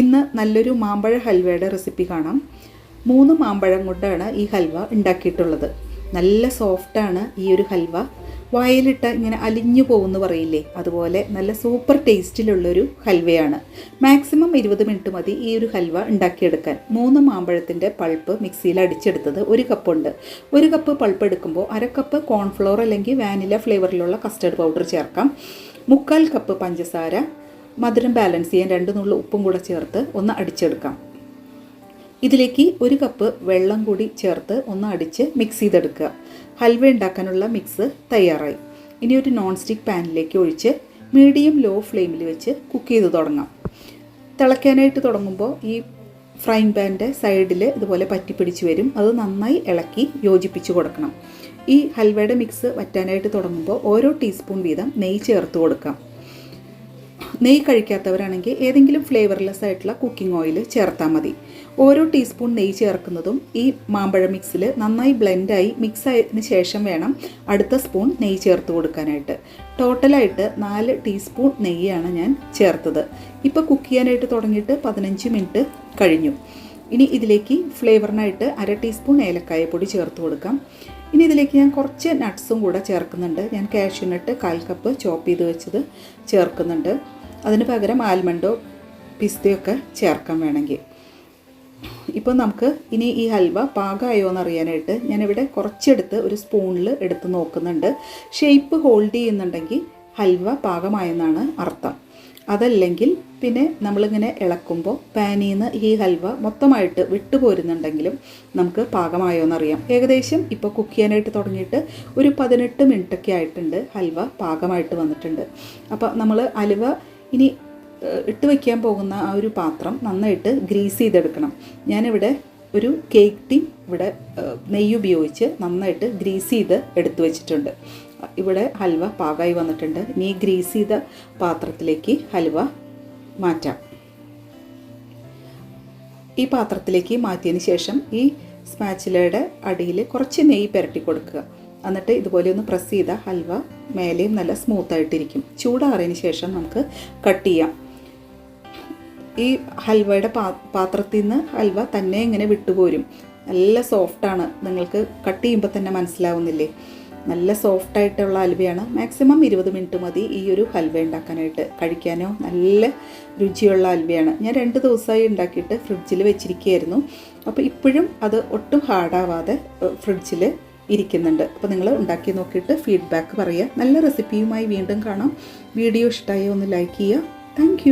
ഇന്ന് നല്ലൊരു മാമ്പഴ ഹൽവയുടെ റെസിപ്പി കാണാം. 3 മാമ്പഴം കൊണ്ടാണ് ഈ ഹൽവ ഉണ്ടാക്കിയിട്ടുള്ളത്. നല്ല സോഫ്റ്റാണ് ഈ ഒരു ഹൽവ. വായിലിട്ട് ഇങ്ങനെ അലിഞ്ഞു പോകുമെന്ന് പറയില്ലേ, അതുപോലെ നല്ല സൂപ്പർ ടേസ്റ്റിലുള്ളൊരു ഹൽവയാണ്. മാക്സിമം 20 മിനിറ്റ് മതി ഈ ഒരു ഹൽവ ഉണ്ടാക്കിയെടുക്കാൻ. 3 മാമ്പഴത്തിൻ്റെ പൾപ്പ് മിക്സിയിൽ അടിച്ചെടുത്തത് 1 കപ്പുണ്ട്. 1 കപ്പ് പൾപ്പ് എടുക്കുമ്പോൾ 1/2 കപ്പ് കോൺഫ്ലോർ അല്ലെങ്കിൽ വാനില ഫ്ലേവറിലുള്ള കസ്റ്റർഡ് പൗഡർ ചേർക്കാം. 1/4 കപ്പ് പഞ്ചസാര, മധുരം ബാലൻസ് ചെയ്യാൻ 2 നുള്ളു ഉപ്പും കൂടെ ചേർത്ത് ഒന്ന് അടിച്ചെടുക്കാം. ഇതിലേക്ക് 1 കപ്പ് വെള്ളം കൂടി ചേർത്ത് ഒന്ന് അടിച്ച് മിക്സ് ചെയ്തെടുക്കുക. ഹൽവ ഉണ്ടാക്കാനുള്ള മിക്സ് തയ്യാറായി. ഇനി ഒരു നോൺ സ്റ്റിക്ക് പാനിലേക്ക് ഒഴിച്ച് മീഡിയം ലോ ഫ്ലെയിമിൽ വെച്ച് കുക്ക് ചെയ്ത് തുടങ്ങാം. തിളയ്ക്കാനായിട്ട് തുടങ്ങുമ്പോൾ ഈ ഫ്രൈങ് പാൻ്റെ സൈഡിൽ ഇതുപോലെ പറ്റിപ്പിടിച്ച് വരും. അത് നന്നായി ഇളക്കി യോജിപ്പിച്ച് കൊടുക്കണം. ഈ ഹൽവയുടെ മിക്സ് വറ്റാനായിട്ട് തുടങ്ങുമ്പോൾ ഓരോ ടീസ്പൂൺ വീതം നെയ്യ് ചേർത്ത് കൊടുക്കാം. നെയ്യ് കഴിക്കാത്തവരാണെങ്കിൽ ഏതെങ്കിലും ഫ്ലേവർലെസ് ആയിട്ടുള്ള കുക്കിംഗ് ഓയിൽ ചേർത്താൽ മതി. ഓരോ ടീസ്പൂൺ നെയ്യ് ചേർക്കുന്നതും ഈ മാമ്പഴ മിക്സിൽ നന്നായി ബ്ലെൻഡായി മിക്സ് ആയതിന് ശേഷം വേണം അടുത്ത സ്പൂൺ നെയ്യ് ചേർത്ത് കൊടുക്കാനായിട്ട്. ടോട്ടലായിട്ട് 4 ടീസ്പൂൺ നെയ്യാണ് ഞാൻ ചേർത്തത്. ഇപ്പോൾ കുക്ക് ചെയ്യാനായിട്ട് തുടങ്ങിയിട്ട് 15 മിനിറ്റ് കഴിഞ്ഞു. ഇനി ഇതിലേക്ക് ഫ്ലേവറിനായിട്ട് 1/2 ടീസ്പൂൺ ഏലക്കായ പൊടി ചേർത്ത് കൊടുക്കാം. ഇനി ഇതിലേക്ക് ഞാൻ കുറച്ച് നട്ട്സും കൂടെ ചേർക്കുന്നുണ്ട്. ഞാൻ കാഷ്യൂ നട്ട് 1/4 കപ്പ് ചോപ്പ് ചെയ്ത് വെച്ചത് ചേർക്കുന്നുണ്ട്. അതിന് പകരം ആൽമണ്ടോ പിസ്തയൊക്കെ ചേർക്കാൻ വേണമെങ്കിൽ. ഇപ്പോൾ നമുക്ക് ഇനി ഈ ഹൽവ പാകമായോ എന്നറിയാനായിട്ട് ഞാനിവിടെ കുറച്ചെടുത്ത് ഒരു സ്പൂണിൽ എടുത്ത് നോക്കുന്നുണ്ട്. ഷേപ്പ് ഹോൾഡ് ചെയ്യുന്നുണ്ടെങ്കിൽ ഹൽവ പാകമായെന്നാണ് അർത്ഥം. അതല്ലെങ്കിൽ പിന്നെ നമ്മളിങ്ങനെ ഇളക്കുമ്പോൾ പാനിൽ നിന്ന് ഈ ഹൽവ മൊത്തമായിട്ട് വിട്ടുപോരുന്നുണ്ടെങ്കിലും നമുക്ക് പാകമായോ എന്നറിയാം. ഏകദേശം ഇപ്പോൾ കുക്ക് ചെയ്യാനായിട്ട് തുടങ്ങിയിട്ട് ഒരു 18 മിനിറ്റൊക്കെ ആയിട്ടുണ്ട്. ഹൽവ പാകമായിട്ട് വന്നിട്ടുണ്ട്. അപ്പോൾ നമ്മൾ ഹൽവ ഇനി ഇട്ട് വയ്ക്കാൻ പോകുന്ന ആ ഒരു പാത്രം നന്നായിട്ട് ഗ്രീസ് ചെയ്തെടുക്കണം. ഞാനിവിടെ ഒരു കേക്ക് ടിൻ ഇവിടെ നെയ്യ് ഉപയോഗിച്ച് നന്നായിട്ട് ഗ്രീസ് ചെയ്ത് എടുത്തു വെച്ചിട്ടുണ്ട്. ഇവിടെ ഹൽവ പാകമായി വന്നിട്ടുണ്ട്. ഇനി ഗ്രീസ് ചെയ്ത പാത്രത്തിലേക്ക് ഹൽവ മാറ്റാം. ഈ പാത്രത്തിലേക്ക് മാറ്റിയതിന് ശേഷം ഈ സ്പാച്ചിലയുടെ അടിയിൽ കുറച്ച് നെയ്യ് പുരട്ടി കൊടുക്കുക. എന്നിട്ട് ഇതുപോലെ ഒന്ന് പ്രസ് ചെയ്താൽ ഹൽവ മേലെയും നല്ല സ്മൂത്തായിട്ടിരിക്കും. ചൂടാറിയതിന് ശേഷം നമുക്ക് കട്ട് ചെയ്യാം. ഈ ഹൽവയുടെ പാത്രത്തിൽ നിന്ന് ഹൽവ തന്നെ ഇങ്ങനെ വിട്ടുപോരും. നല്ല സോഫ്റ്റാണ്. നിങ്ങൾക്ക് കട്ട് ചെയ്യുമ്പോൾ തന്നെ മനസ്സിലാവുന്നില്ലേ? നല്ല സോഫ്റ്റായിട്ടുള്ള ഹൽവയാണ്. മാക്സിമം 20 മിനിറ്റ് മതി ഈ ഒരു ഹൽവ ഉണ്ടാക്കാനായിട്ട്. കഴിക്കാനോ നല്ല രുചിയുള്ള ഹൽവയാണ്. ഞാൻ 2 ദിവസമായി ഉണ്ടാക്കിയിട്ട് ഫ്രിഡ്ജിൽ വെച്ചിരിക്കുകയായിരുന്നു. അപ്പോൾ ഇപ്പോഴും അത് ഒട്ടും ഹാർഡാവാതെ ഫ്രിഡ്ജിൽ ഇരിക്കുന്നുണ്ട്. അപ്പോൾ നിങ്ങൾ ഉണ്ടാക്കി നോക്കിയിട്ട് ഫീഡ്ബാക്ക് പറയുക. നല്ല റെസിപ്പിയുമായി വീണ്ടും കാണാം. വീഡിയോ ഇഷ്ടമായോ ഒന്ന് ലൈക്ക് ചെയ്യുക. താങ്ക്